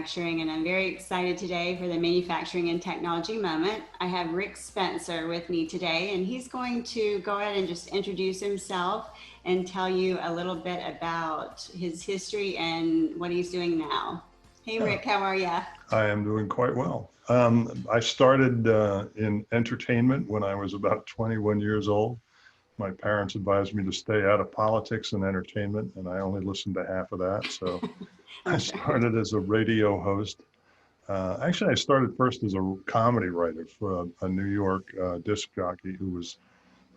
manufacturing, and I'm very excited today for the Manufacturing and Technology Moment. I have Rick Spencer with me today, and he's going to go ahead and just introduce himself and tell you a little bit about his history and what he's doing now. Hey, Yeah, Rick, how are you? I am doing quite well. I started in entertainment when I was about 21 years old. My parents advised me to stay out of politics and entertainment, and I only listened to half of that. So I I'm sure. started as a radio host. Actually, I started first as a comedy writer for a New York disc jockey who was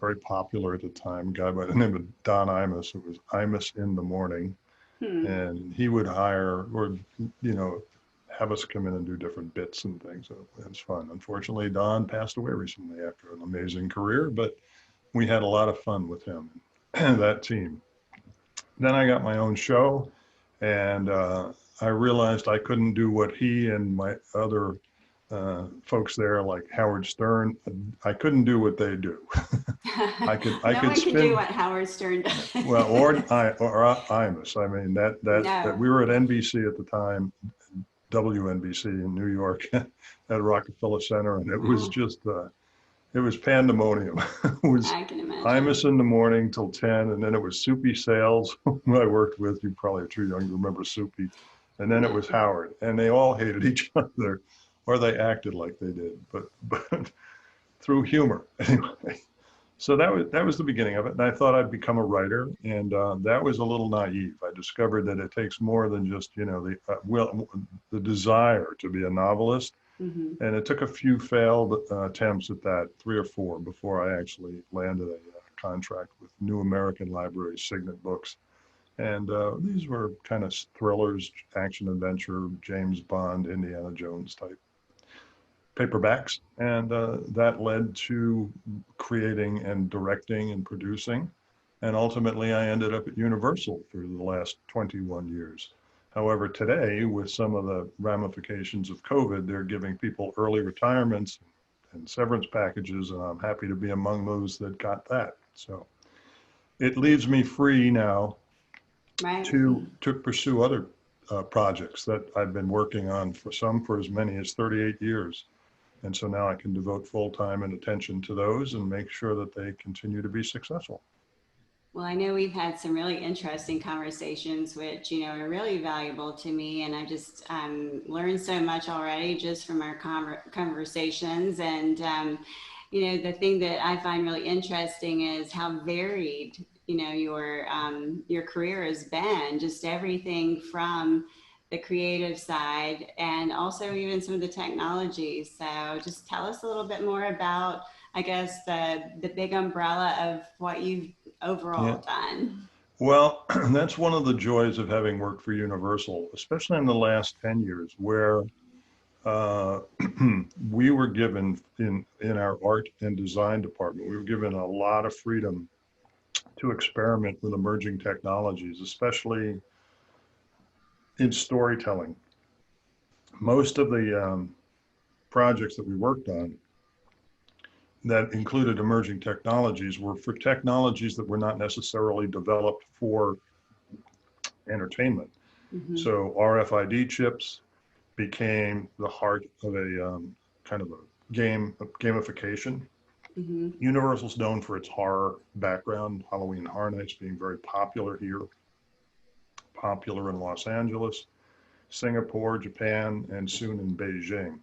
very popular at the time, a guy by the name of Don Imus. It was Imus in the Morning, Hmm. and he would hire or you know have us come in and do different bits and things. So it was fun. Unfortunately, Don passed away recently after an amazing career, but we had a lot of fun with him and that team. Then I got my own show, and I realized I couldn't do what he and my other folks there, like Howard Stern, I couldn't do what they do. I No could one can do spin what Howard Stern well, does. or Imus. I mean that No. we were at NBC at the time, WNBC in New York at Rockefeller Center, and it was Oh, just it was pandemonium. It was I can imagine. Imus in the morning till 10, and then it was Soupy Sales, who I worked with. You probably are too young to remember Soupy, and then it No. was Howard, and they all hated each other, or they acted like they did, but through humor anyway. So that was the beginning of it, and I thought I'd become a writer, and that was a little naive. I discovered that it takes more than just the desire to be a novelist, Hmm. and it took a few failed attempts at that, three or four, before I actually landed a contract with New American Library Signet Books, and these were kind of thrillers, action adventure, James Bond, Indiana Jones type paperbacks, and that led to creating and directing and producing. And ultimately, I ended up at Universal for the last 21 years. However, today, with some of the ramifications of COVID, they're giving people early retirements and severance packages, and I'm happy to be among those that got that. So it leaves me free now Right. to pursue other projects that I've been working on for as many as 38 years. And so now I can devote full time and attention to those and make sure that they continue to be successful. Well, I know we've had some really interesting conversations, which, are really valuable to me. And I just learned so much already just from our conversations. And, the thing that I find really interesting is how varied, your career has been, just everything from the creative side and also even some of the technology. So just tell us a little bit more about, I guess, the big umbrella of what you've Yeah. overall done. Well, that's one of the joys of having worked for Universal, especially in the last 10 years, where uh, we were given in our art and design department, we were given a lot of freedom to experiment with emerging technologies, especially in storytelling. Most of the projects that we worked on that included emerging technologies were for technologies that were not necessarily developed for entertainment. Mm-hmm. So RFID chips became the heart of a kind of a gamification. Mm-hmm. Universal's known for its horror background, Halloween Horror Nights being very popular here, popular in Los Angeles, Singapore, Japan, and soon in Beijing.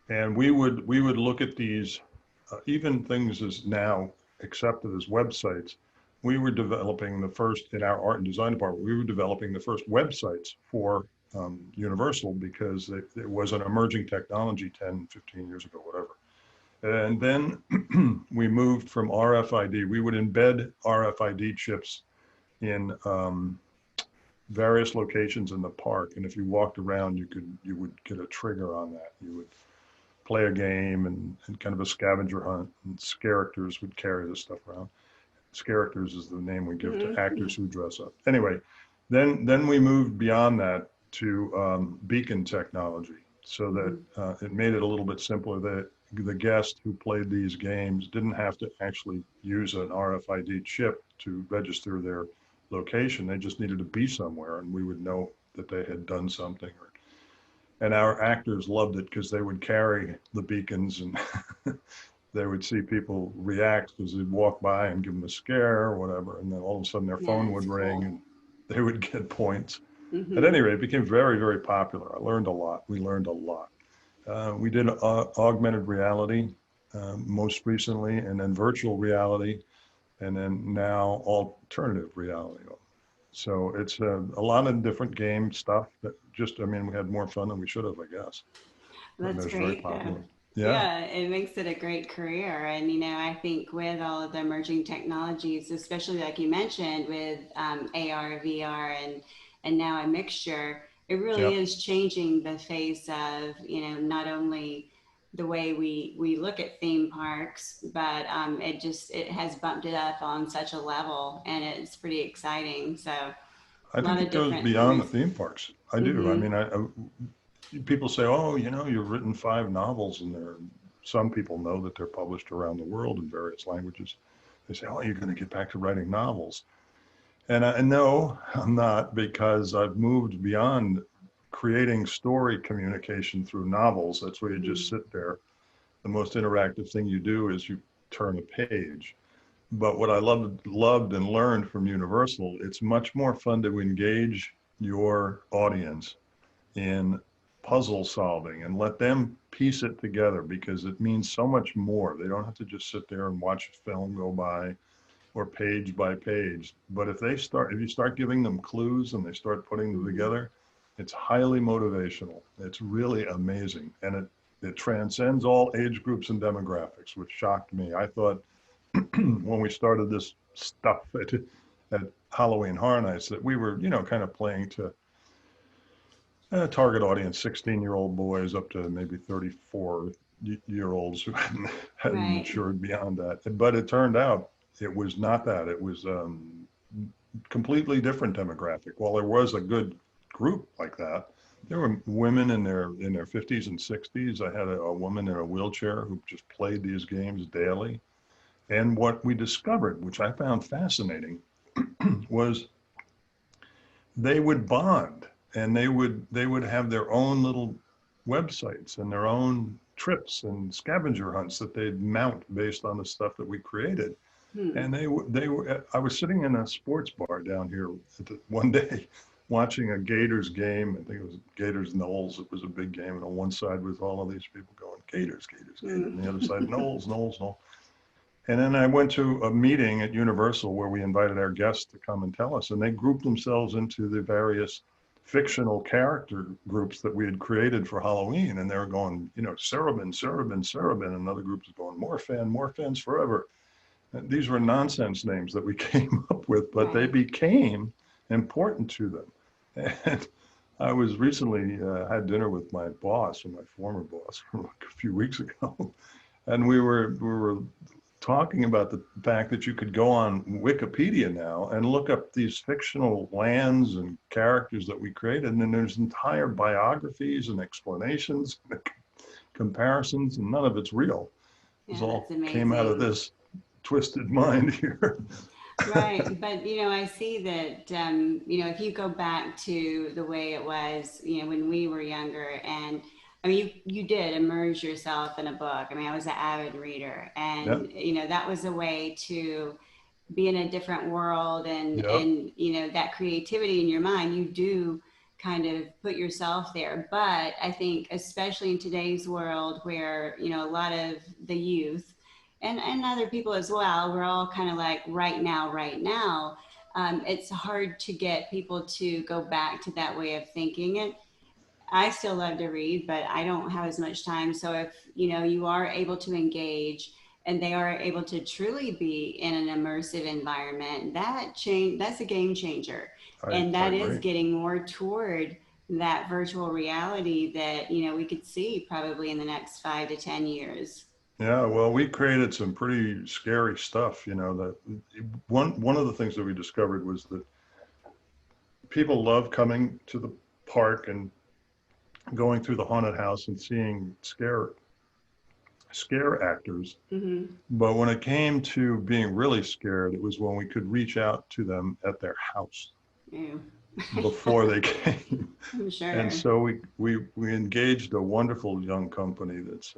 And we would look at these, even things as now accepted as websites. We were developing the first in our art and design department. We were developing the first websites for Universal because it was an emerging technology 10, 15 years ago, whatever. And then we moved from RFID. We would embed RFID chips in various locations in the park. And if you walked around, you would get a trigger on that. You would play a game and kind of a scavenger hunt, and characters would carry this stuff around. Characters is the name we give to Mm-hmm. actors who dress up. Anyway, then we moved beyond that to beacon technology, so that Mm-hmm. it made it a little bit simpler that the guest who played these games didn't have to actually use an RFID chip to register their location. They just needed to be somewhere, and we would know that they had done something. And our actors loved it because they would carry the beacons and they would see people react because they'd walk by and give them a scare or whatever. And then all of a sudden their Yeah, phone it's would ring cool. and they would get points. At Hmm. any rate, it became very, very popular. I learned a lot. We learned a lot. We did augmented reality most recently, and then virtual reality, and then now alternative reality. So it's a lot of different game stuff that just, I mean, we had more fun than we should have, I guess. But it That's was very great though. popular. Yeah. Yeah, it makes it a great career. And, I think with all of the emerging technologies, especially like you mentioned with AR, VR, and now a mixture, it really Yep. is changing the face of, not only the way we look at theme parks, but it has bumped it up on such a level and it's pretty exciting. So a I lot think of it goes different beyond the things. theme parks. I do. I Mm-hmm. mean, people say, oh, you've written 5 novels, and some people know that they're published around the world in various languages. They say, oh, you're going to get back to writing novels. And no, I'm not, because I've moved beyond creating story communication through novels. That's where you just Mm-hmm. sit there. The most interactive thing you do is you turn a page. But what I loved and learned from Universal, it's much more fun to engage your audience in puzzle solving and let them piece it together, because it means so much more. They don't have to just sit there and watch a film go by or page by page. But if you start giving them clues and they start putting them Mm-hmm. together, it's highly motivational. It's really amazing. And it transcends all age groups and demographics, which shocked me. I thought when we started this stuff at Halloween Horror Nights that we were, kind of playing to a target audience, 16-year-old boys up to maybe 34-year-olds who hadn't Right. matured beyond that. But it turned out it was not that. It was completely different demographic. While there was a good group like that, there were women in their 50s and 60s. I had a woman in a wheelchair who just played these games daily. And what we discovered, which I found fascinating, was they would bond, and they would have their own little websites and their own trips and scavenger hunts that they'd mount based on the stuff that we created. Hmm. And they were I was sitting in a sports bar down here one day watching a Gators game. I think it was Gators Knowles. It was a big game, and on one side was all of these people going Gators, Gators, Gators, Hmm. and the other side Knowles, Knowles, Knowles. And then I went to a meeting at Universal where we invited our guests to come and tell us, and they grouped themselves into the various fictional character groups that we had created for Halloween. And they were going, Cerebin, Cerebin, Cerebin. And another group was going, Morphan, Morphans Forever. And these were nonsense names that we came up with, but they Right. became important to them. And I was recently had dinner with my boss, or my former boss, from like a few weeks ago, and we were talking about the fact that you could go on Wikipedia now and look up these fictional lands and characters that we created, and then there's entire biographies and explanations, and comparisons, and none of it's real. It Yeah, all that's came out of amazing. this twisted mind here. Right. But, I see that, if you go back to the way it was, when we were younger, and I mean, you did immerse yourself in a book. I mean, I was an avid reader, Yep, and, that was a way to be in a different world, yep, that creativity in your mind, you do kind of put yourself there. But I think, especially in today's world where, a lot of the youth, and other people as well, we're all kind of like right now, right now. It's hard to get people to go back to that way of thinking. And I still love to read, but I don't have as much time. So if you are able to engage and they are able to truly be in an immersive environment, that's a game changer. And I that is agree. getting more toward that virtual reality that we could see probably in the next 5 to 10 years. Yeah, well, we created some pretty scary stuff, that one of the things that we discovered was that people love coming to the park and going through the haunted house and seeing scare actors. Mm-hmm. But when it came to being really scared, it was when we could reach out to them at their house. Yeah. before they came. I'm sure. And so we engaged a wonderful young company that's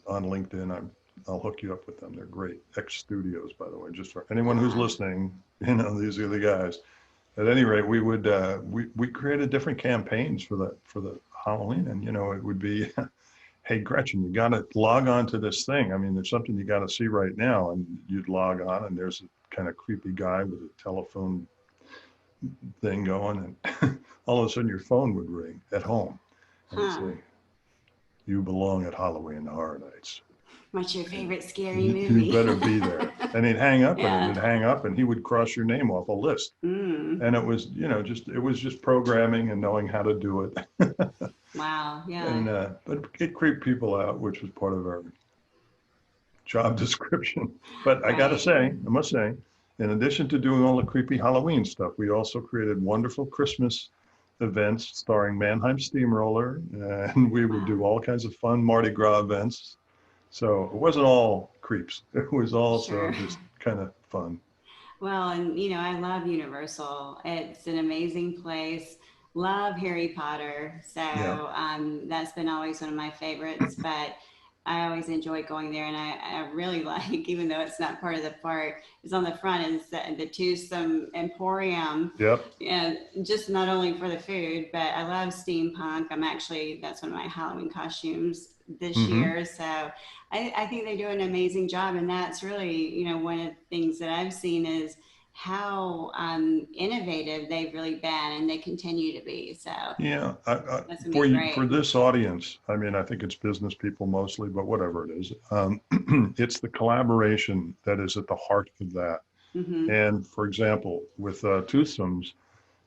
on LinkedIn. I'll hook you up with them. They're great. X Studios, by the way, just for anyone who's Aw. listening, you know, these are the guys. At any rate, we created different campaigns for the Halloween, and you know, it would be, hey Gretchen, you got to log on to this thing. I mean, there's something you got to see right now, and you'd log on, and there's a kind of creepy guy with a telephone thing going, and all of a sudden your phone would ring at home, and it'd Huh. say, "You belong at Halloween Horror Nights. What's your And favorite scary you movie? better be there." And he'd hang up, and Yeah. it'd hang up, and he would cross your name off a list. Mm. And it was, you know, just it was just programming and knowing how to do it. Wow. Yeah. And but it creeped people out, which was part of our job description. But I got to Right. say, I must say, in addition to doing all the creepy Halloween stuff, we also created wonderful Christmas events starring Mannheim Steamroller, and we would do Wow. all kinds of fun Mardi Gras events. So it wasn't all creeps. It was also Sure. just kind of fun. Well, and you know, I love Universal. It's an amazing place. Love Harry Potter. So Yeah. that's been always one of my favorites. But I always enjoy going there, and I really like, even though it's not part of the park, is on the front is the Toothsome Emporium. Yep. And just not only for the food, but I love steampunk. I'm actually, that's one of my Halloween costumes this Hmm. year. So I think they do an amazing job. And that's really, you know, one of the things that I've seen is how innovative they've really been and they continue to be. So Yeah, that's going to for be you, for great. this audience, I mean, I think it's business people mostly, but whatever it is, it's the collaboration that is at the heart of that. Mm-hmm. And for example, with Toothsomes,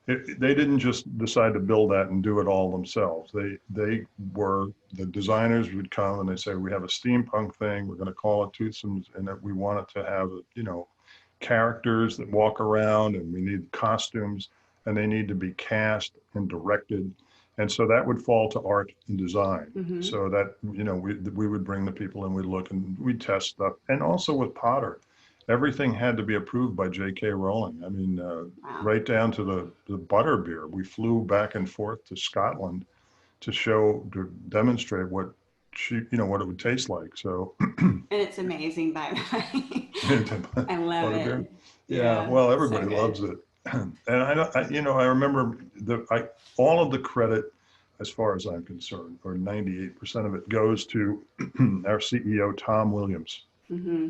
they didn't just decide to build that and do it all themselves. They were the designers would come and they say, we have a steampunk thing, we're going to call it Toothsomes, and that we want it to have, you know, characters that walk around, and we need costumes, and they need to be cast and directed. And so that would fall to art and design. Mm-hmm. So that, you know, we would bring the people and we'd look and we'd test stuff. And also with Potter, everything had to be approved by J.K. Rowling. I mean, Wow. right down to the butter beer. We flew back and forth to Scotland to to demonstrate what she, you know, what it would taste like. So And it's amazing, by the way. I love Butterbeer. it. Yeah, Yeah, well, so everybody good. loves it. And you know, I remember all of the credit, as far as I'm concerned, or 98% of it goes to our CEO, Tom Williams, Mm-hmm.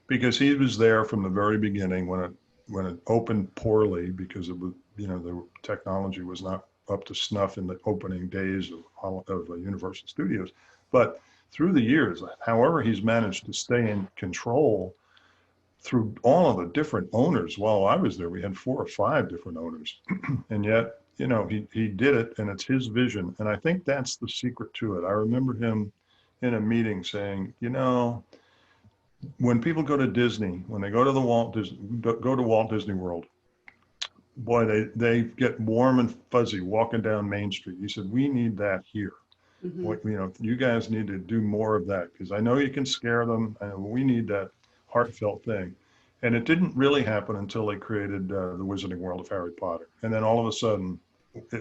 because he was there from the very beginning when it opened poorly because it was, you know, the technology was not up to snuff in the opening days of Universal Studios. But through the years, however, he's managed to stay in control through all of the different owners. While I was there, we had 4 or 5 different owners, and yet, you know, he did it, and it's his vision, and I think that's the secret to it. I remember him in a meeting saying, you know, when people go to Disney, when they go to Walt Disney World, boy, they get warm and fuzzy walking down Main Street. He said, we need that here. Mm-hmm. What, you know, you guys need to do more of that because I know you can scare them, and we need that heartfelt thing. And it didn't really happen until they created the Wizarding World of Harry Potter, and then all of a sudden,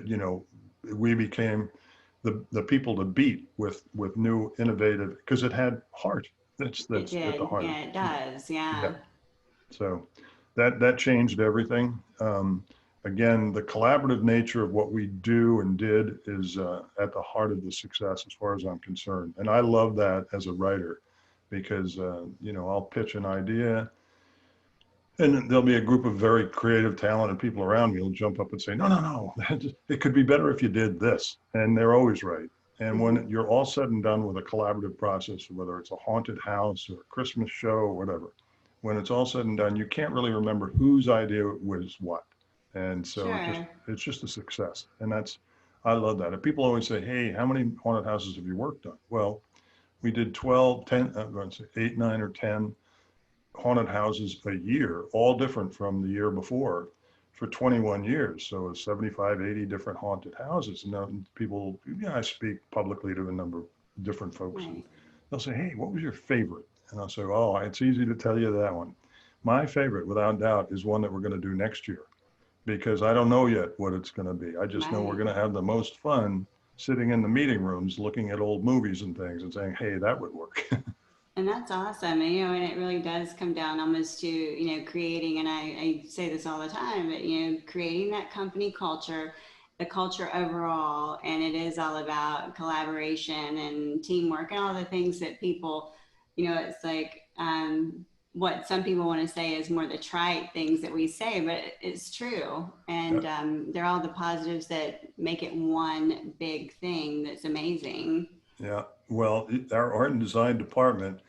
you know, we became the people to beat with new innovative because it had heart. It That's at the did. heart of Yeah, it. it does. Yeah. Yeah. So that changed everything. Again, the collaborative nature of what we do and did is at the heart of the success, as far as I'm concerned. And I love that as a writer, because you know, I'll pitch an idea, and there'll be a group of very creative, talented people around me who'll jump up and say, "No, no, no, it could be better if you did this," and they're always right. And Mm-hmm. when you're all said and done with a collaborative process, whether it's a haunted house or a Christmas show or whatever, when it's all said and done, you can't really remember whose idea was what. And so Sure. it's just a success. And that's, I love that. And people always say, hey, how many haunted houses have you worked on? Well, we did 12, 10, I'm going to say 8, 9, or 10 haunted houses a year, all different from the year before, for 21 years. So it's 75, 80 different haunted houses. And then people, you know, I speak publicly to a number of different folks, and Right. they'll say, hey, what was your favorite? And I'll say, oh, it's easy to tell you that one. My favorite, without doubt, is one that we're going to do next year, because I don't know yet what it's going to be. I just know we're Right. going to have the most fun sitting in the meeting rooms, looking at old movies and things and saying, hey, that would work. And that's awesome. And, and it really does come down almost to, creating, and I say this all the time, but, creating that company culture, the culture overall. And it is all about collaboration and teamwork and all the things that people, it's like, what some people want to say is more the trite things that we say, but it's true. Yeah. And they're all the positives that make it one big thing that's amazing. Yeah. Well, our art and design department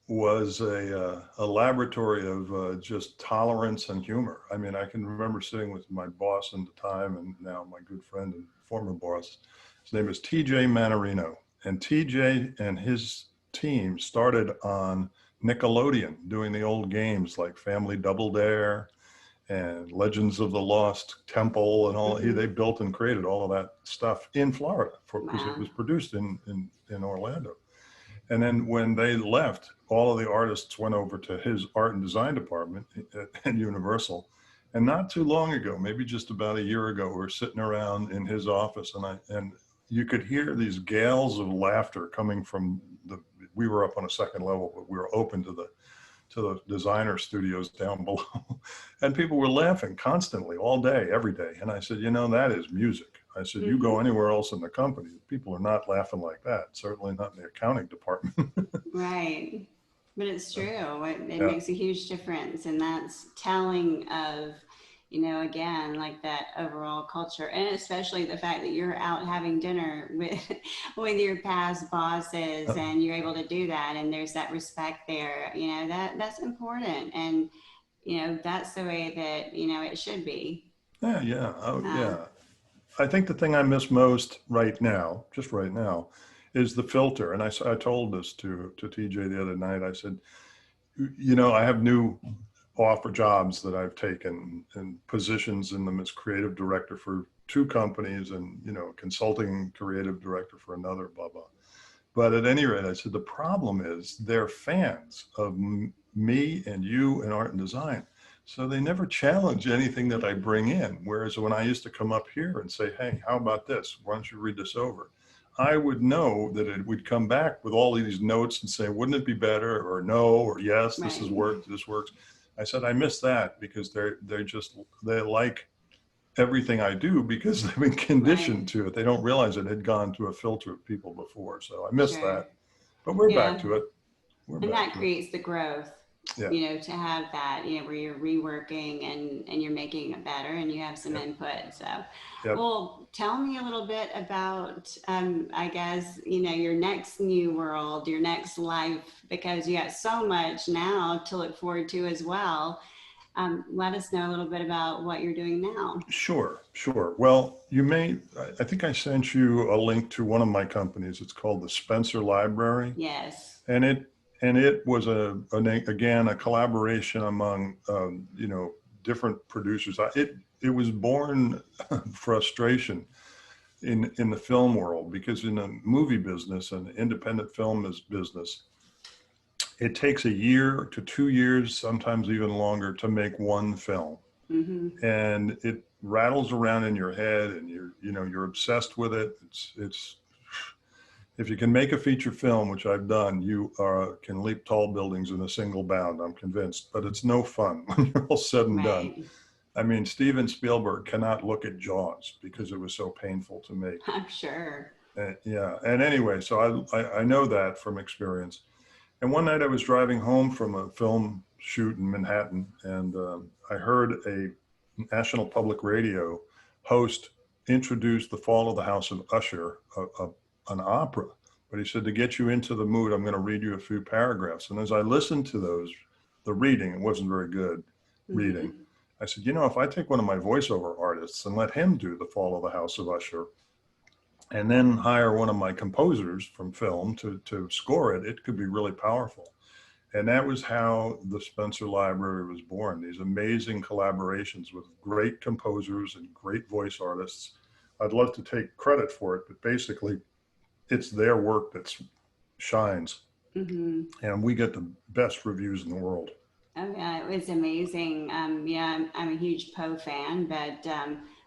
was a laboratory of just tolerance and humor. I mean, I can remember sitting with my boss at the time and now my good friend and former boss. His name is TJ Manarino. And TJ and his team started on Nickelodeon doing the old games like Family Double Dare and Legends of the Lost Temple and all. They Hmm. built and created all of that stuff in Florida because it Wow. was produced in Orlando. And then when they left, all of the artists went over to his art and design department at Universal. And not too long ago, maybe just about a year ago, we were sitting around in his office, and you could hear these gales of laughter coming from the. We were up on a second level, but we were open to the designer studios down below, and people were laughing constantly all day, every day. And I said, that is music. I said, you go Hmm. anywhere else in the company, people are not laughing like that. Certainly not in the accounting department. Right. But it's true. It Yeah. makes a huge difference. And that's telling of, again, like that overall culture. And especially the fact that you're out having dinner with with your past bosses and you're able to do that and there's that respect there, that's important. And, that's the way that, it should be. Yeah. Yeah. Oh, Uh, yeah. I think the thing I miss most right now, just right now, is the filter. And I told this to TJ the other night. I said, I have new offer jobs that I've taken and positions in them as creative director for two companies and, consulting creative director for another, blah, blah. But at any rate, I said, the problem is they're fans of me and you and art and design. So they never challenge anything that I bring in. Whereas when I used to come up here and say, hey, how about this? Why don't you read this over? I would know that it would come back with all of these notes and say, wouldn't it be better? Or no, or yes, this has right. worked, this works. I said, I miss that because they like everything I do because they've been conditioned Right. to it. They don't realize it had gone to a filter of people before. So I miss Sure. that. But we're back Yeah. to it. We're And back that to it. creates the growth, Yeah. to have that, where you're reworking and you're making it better and you have some Yep. input. So, Yep. well, tell me a little bit about, I guess, your next new world, your next life, because you got so much now to look forward to as well. Let us know a little bit about what you're doing now. Sure. Sure. Well, I think I sent you a link to one of my companies. It's called the Spencer Library. Yes. And it was again, a collaboration among, different producers. It was born frustration in the film world because in the movie business and the independent film business, it takes a year to 2 years, sometimes even longer, to make one film, Mm-hmm. and it rattles around in your head, and you're obsessed with it. It's if you can make a feature film, which I've done, you can leap tall buildings in a single bound. I'm convinced, but it's no fun when you're all said and done. Right. I mean, Steven Spielberg cannot look at Jaws because it was so painful to make. I'm sure. Yeah, and anyway, so I know that from experience. And one night I was driving home from a film shoot in Manhattan, and I heard a National Public Radio host introduce The Fall of the House of Usher, an opera. But he said, to get you into the mood, I'm going to read you a few paragraphs. And as I listened to the reading, it wasn't very good reading. Mm-hmm. I said, if I take one of my voiceover artists and let him do The Fall of the House of Usher, and then hire one of my composers from film to score it, it could be really powerful. And that was how the Spencer Library was born. These amazing collaborations with great composers and great voice artists. I'd love to take credit for it, but basically it's their work that shines, Mm-hmm. and we get the best reviews in the world. Oh yeah, it was amazing. Yeah, I'm a huge Poe fan, but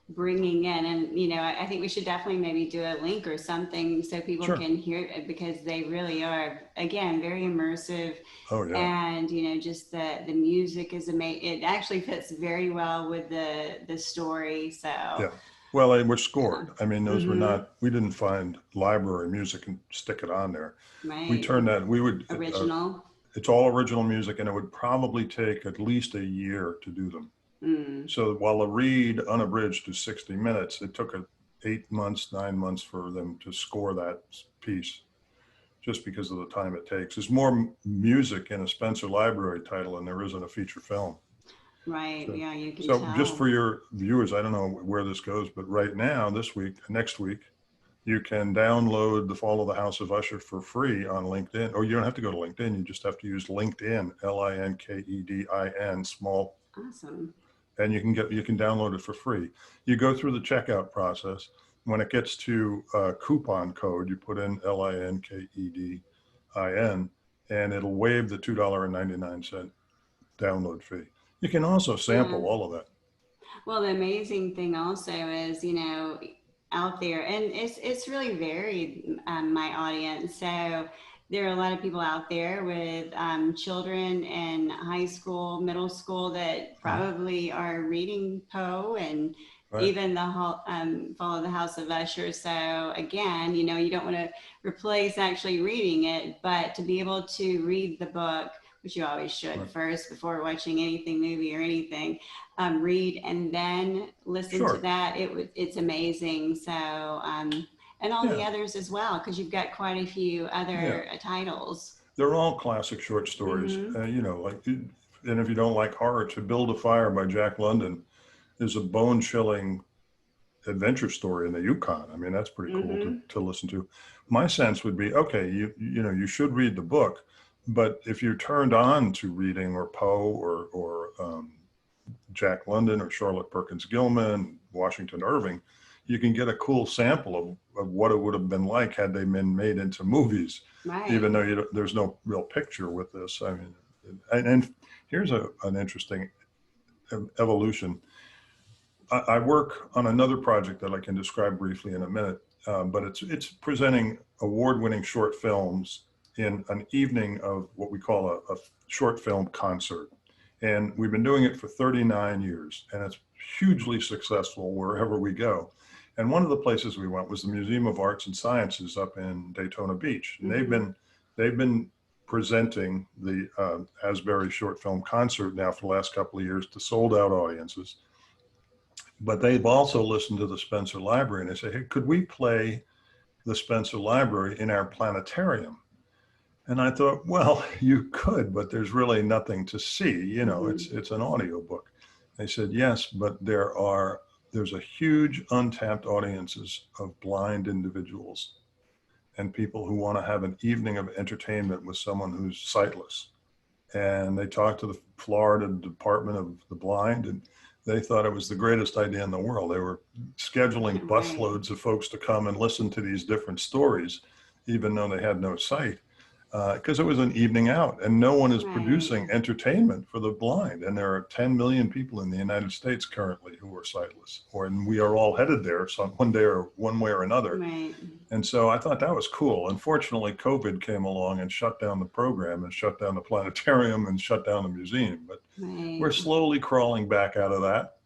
bringing in, and I think we should definitely maybe do a link or something so people Sure. can hear it, because they really are, again, very immersive. Oh, yeah. And just the music is amazing. It actually fits very well with the story. So Yeah. Well, they were yeah. scored. I mean, those were Mm-hmm. not, we didn't find library music and stick it on there. We Right. turned that, we would, Original. it's all original music, and it would probably take at least a year to do them. Mm. So while a read unabridged is 60 minutes, it took 8 months, 9 months for them to score that piece, just because of the time it takes. There's more music in a Spencer Library title than there is in a feature film. Right. So, Yeah, you can so just tell. for your viewers, I don't know where this goes, but right now, this week, next week, you can download The Fall of the House of Usher for free on LinkedIn. Or you don't have to go to LinkedIn. You just have to use LinkedIn, LinkedIn, small, Awesome. and you can download it for free. You go through the checkout process. When it gets to coupon code, you put in LinkedIn, and it'll waive the $2.99 download fee. You can also Yeah. sample all of that. Well, the amazing thing also is, out there, and it's really varied, my audience. So there are a lot of people out there with children in high school, middle school that Mhm. probably are reading Poe, and Right. even the Fall of the House of Usher. So again, you don't want to replace actually reading it, but to be able to read the book, which you always should Right. first before watching anything, movie or anything, read and then listen to Sure. that. It's amazing. So and all the Yeah. others as well, because you've got quite a few Yeah. other titles. They're all classic short stories. Mm-hmm. And if you don't like horror, To Build a Fire by Jack London is a bone chilling adventure story in the Yukon. I mean, that's pretty cool Mm-hmm. to listen to. My sense would be, okay, you should read the book, but if you're turned on to reading or Poe or Jack London or Charlotte Perkins Gilman, Washington Irving, you can get a cool sample of what it would have been like had they been made into movies, Right. even though there's no real picture with this. I mean, and here's an interesting evolution. I work on another project that I can describe briefly in a minute, but it's presenting award-winning short films in an evening of what we call a short film concert. And we've been doing it for 39 years, and it's hugely successful wherever we go. And one of the places we went was the Museum of Arts and Sciences up in Daytona Beach. And Mm-hmm. they've been presenting the Asbury Short Film Concert now for the last couple of years to sold out audiences. But they've also listened to the Spencer Library, and they say, hey, could we play the Spencer Library in our planetarium? And I thought, well, you could, but there's really nothing to see. Mm-hmm. It's an audio book. They said, yes, but there's a huge untapped audiences of blind individuals and people who want to have an evening of entertainment with someone who's sightless. And they talked to the Florida Department of the Blind, and they thought it was the greatest idea in the world. They were scheduling Right. busloads of folks to come and listen to these different stories, even though they had no sight, because it was an evening out, and no one is Right. producing entertainment for the blind. And there are 10 million people in the United States currently who are sightless, and we are all headed there some one day or one way or another. Right. And so I thought that was cool. Unfortunately, COVID came along and shut down the program and shut down the planetarium and shut down the museum. But we're Right. slowly crawling back out of that.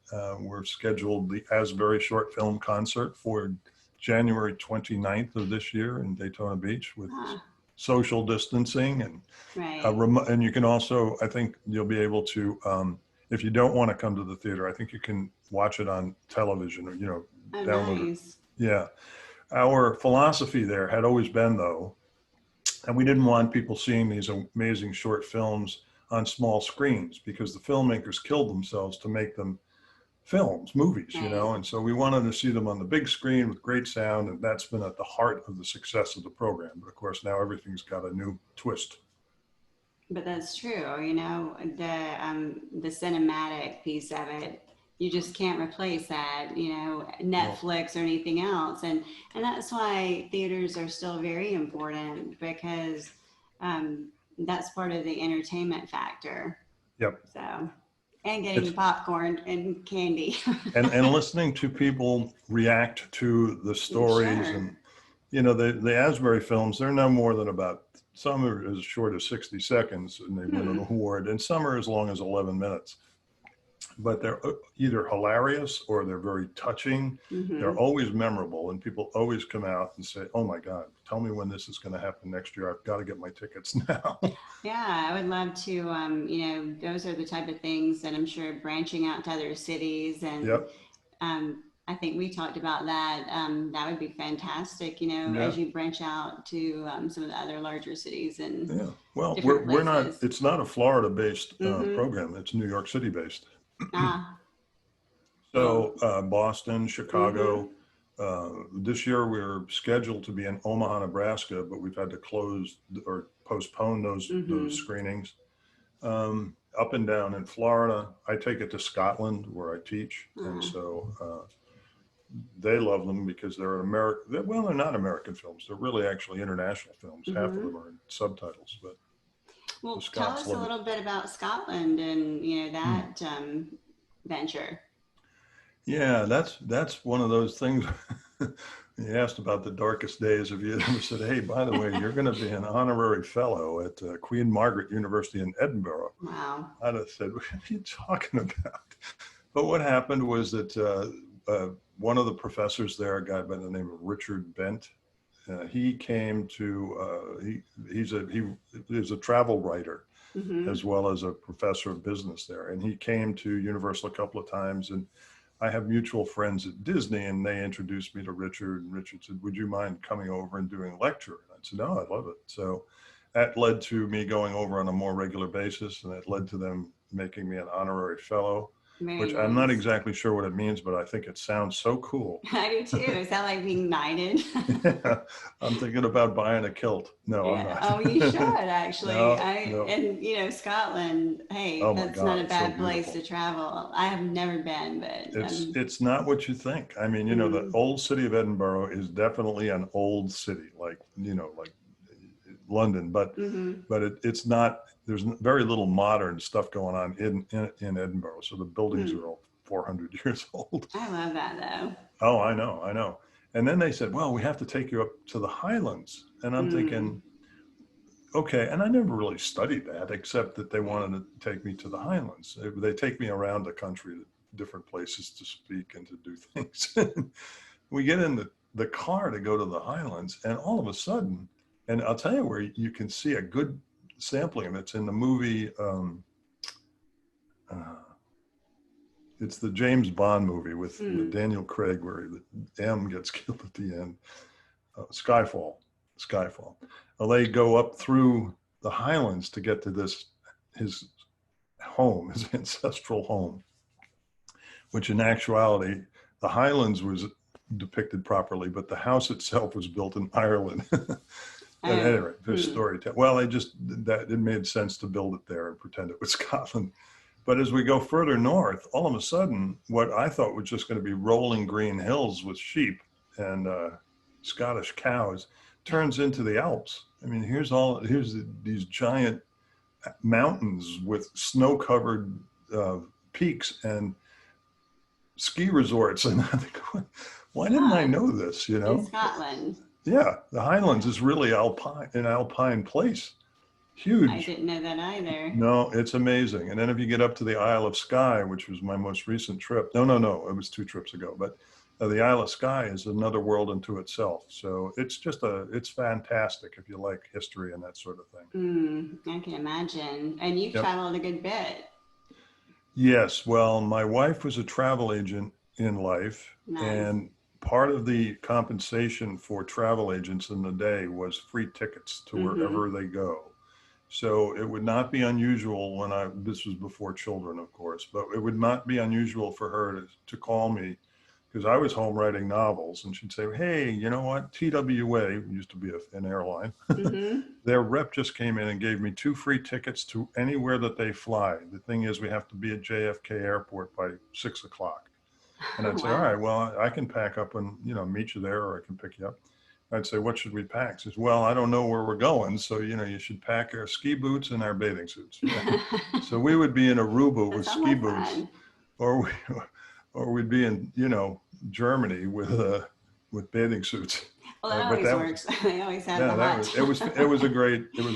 We're scheduled the Asbury Short Film Concert for January 29th of this year in Daytona Beach with Ah, social distancing and right. and you can also, I think you'll be able to, if you don't want to come to the theater, I think you can watch it on television or, Oh, download it. nice. Yeah. Our philosophy there had always been, though, and we didn't want people seeing these amazing short films on small screens because the filmmakers killed themselves to make them movies. Right. And so we wanted to see them on the big screen with great sound, and that's been at the heart of the success of the program. But of course, now everything's got a new twist. But that's true. The cinematic piece of it, you just can't replace that. No. Netflix or anything else, and that's why theaters are still very important, because that's part of the entertainment factor. Yep. So, and getting the It's, popcorn and candy. and listening to people react to the stories Sure. and, you know, the Asbury films, they're no more than about, some are as short as 60 seconds and they win an Hmm. award, and some are as long as 11 minutes. But they're either hilarious or they're very touching. They're Hmm. always memorable, and people always come out and say, "Oh my God, tell me when this is going to happen next year. I've got to get my tickets now." Yeah, I would love to. Those are the type of things that I'm sure branching out to other cities, and Yep. I think we talked about that. That would be fantastic, Yeah. as you branch out to some of the other larger cities and Yeah. Well, different we're not. places. It's not a Florida-based Mm-hmm. program. It's New York City-based. Ah, well, So Boston, mm-hmm. Chicago. This year we're scheduled to be in Omaha, Nebraska, but we've had to close or postpone those Mm-hmm. screenings. Up and down in Florida. I take it to Scotland where I teach, and Uh, so they love them because they're American. Well, they're not American films. They're really actually international films. Half of mm-hmm. them are in subtitles, but the Well, tell Scots us a love it. little bit about Scotland and Hmm. that venture. Yeah, that's one of those things. You asked about the darkest days. If you ever said, "Hey, by the way, you're going to be an honorary fellow at Queen Margaret University in Edinburgh," Wow. I'd have said, "What are you talking about?" But what happened was that one of the professors there, a guy by the name of Richard Bent, he came to he is a travel writer Mm-hmm. as well as a professor of business there, and he came to Universal a couple of times. And I have mutual friends at Disney, and they introduced me to Richard. And Richard said, "Would you mind coming over and doing a lecture?" And I said, "No, I'd love it." So that led to me going over on a more regular basis, and it led to them making me an honorary fellow, Very which I'm not nice. exactly sure what it means, but I think it sounds so cool. I do too. Is that like being knighted? Yeah, I'm thinking about buying a kilt. No, I'm Yeah. not. Oh, you should actually. No, no. Scotland, hey, Oh my that's not God, a it's so bad place beautiful. to travel. I have never been, but It's not what you think. I mean, you know, the mm, old city of Edinburgh is definitely an old city, like, you know, like London, mm-hmm. but it's not. There's very little modern stuff going on in Edinburgh. So the buildings Hmm. are all 400 years old. I love that though. Oh, I know, I know. And then they said, "Well, we have to take you up to the Highlands," and I'm Mm, thinking, okay. And I never really studied that, except that they yeah. wanted to take me to the Highlands. They take me around the country to different places to speak and to do things. We get in the car to go to the Highlands, and all of a sudden, and I'll tell you where you can see a good sampling of it's in the movie. Uh, it's the James Bond movie with Hmm. Daniel Craig, where the M gets killed at the end. Skyfall. Skyfall. Well, they go up through the Highlands to get to this his home, his ancestral home, which in actuality, the Highlands was depicted properly, but the house itself was built in Ireland. At any Oh. rate, there's Hmm. storytelling. Well, they just that it made sense to build it there and pretend it was Scotland. But as we go further north, all of a sudden, what I thought was just going to be rolling green hills with sheep and Scottish cows turns into the Alps. I mean, here's these giant mountains with snow-covered uh, peaks and ski resorts, and I think, why didn't I Huh. know this? You In know, Scotland. yeah, the Highlands Yeah. is really an alpine place, I huge. didn't know that either. No, it's amazing. And then if you get up to the Isle of Skye, which was my most recent trip, no, it was 2 trips ago, but the Isle of Skye is another world unto itself. So it's fantastic if you like history and that sort of thing. I can imagine. And you've Yep. traveled a good bit. Yes. Well, my wife was a travel agent in life, Nice. and part of the compensation for travel agents in the day was free tickets to Mm-hmm. wherever they go. So it would not be unusual this was before children, of course, but it would not be unusual for her to call me because I was home writing novels, and she'd say, "Hey, you know what? TWA used to be an airline. Mm-hmm. Their rep just came in and gave me 2 free tickets to anywhere that they fly. The thing is, we have to be at JFK Airport by 6 o'clock." And I'd say, "All Wow. right, well, I can pack up and, meet you there, or I can pick you up." I'd say, what should we pack? He says, well, I don't know where we're going. So, you should pack our ski boots and our bathing suits. Yeah. So we would be in Aruba That with sounds ski like boots, fun. or or we'd be in, Germany with bathing suits. Well, that But always that was, works. They always have yeah, the hot it was a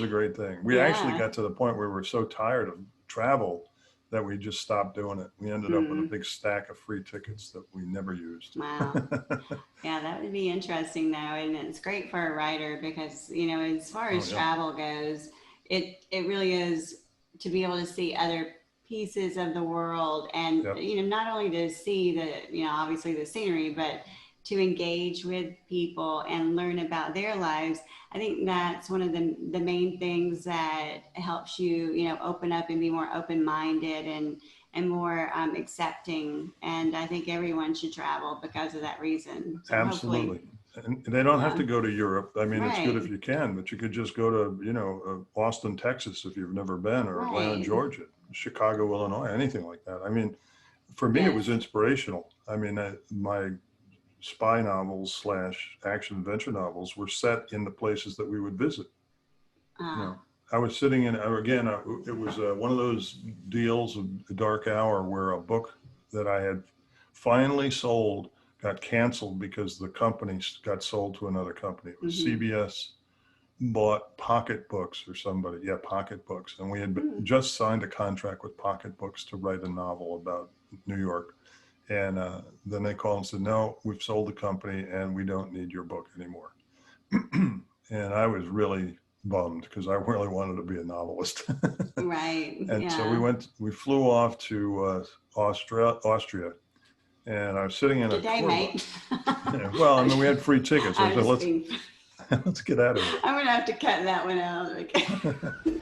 great thing. We actually Yeah. got to the point where we were so tired of travel that we just stopped doing it. We ended up with a Hmm. big stack of free tickets that we never used. Wow. Yeah, that would be interesting though, and it's great for a writer because, as far Oh as yeah. travel goes, it really is to be able to see other pieces of the world and, Yep. not only to see obviously the scenery, but to engage with people and learn about their lives. I think that's one of the main things that helps you, open up and be more open-minded and more accepting. And I think everyone should travel because of that reason. So hopefully, Absolutely. And they don't have yeah, to go to Europe. I mean, it's good if right, you can, but you could just go to, Austin, Texas, if you've never been, or Atlanta, right. Georgia, Chicago, Illinois, anything like that. I mean, for me, it was Yes. inspirational. I mean, my spy novels slash action adventure novels were set in the places that we would visit. You Uh, know, I was sitting in, again, it was one of those deals of the dark hour where a book that I had finally sold got canceled because the company got sold to another company. It was hmm. CBS bought Pocket Books or somebody. Yeah, Pocket Books. And we had Hmm. just signed a contract with Pocket Books to write a novel about New York. And then they called and said, no, we've sold the company and we don't need your book anymore. And I was really bummed because I really wanted to be a novelist. Right. And so Yeah. we flew off to Austria, and I was sitting in a Good day, tour bus. mate. Yeah, well, I mean, we had free tickets. I I'm said, just being. let's get out of here. I'm gonna have to cut that one out. Okay.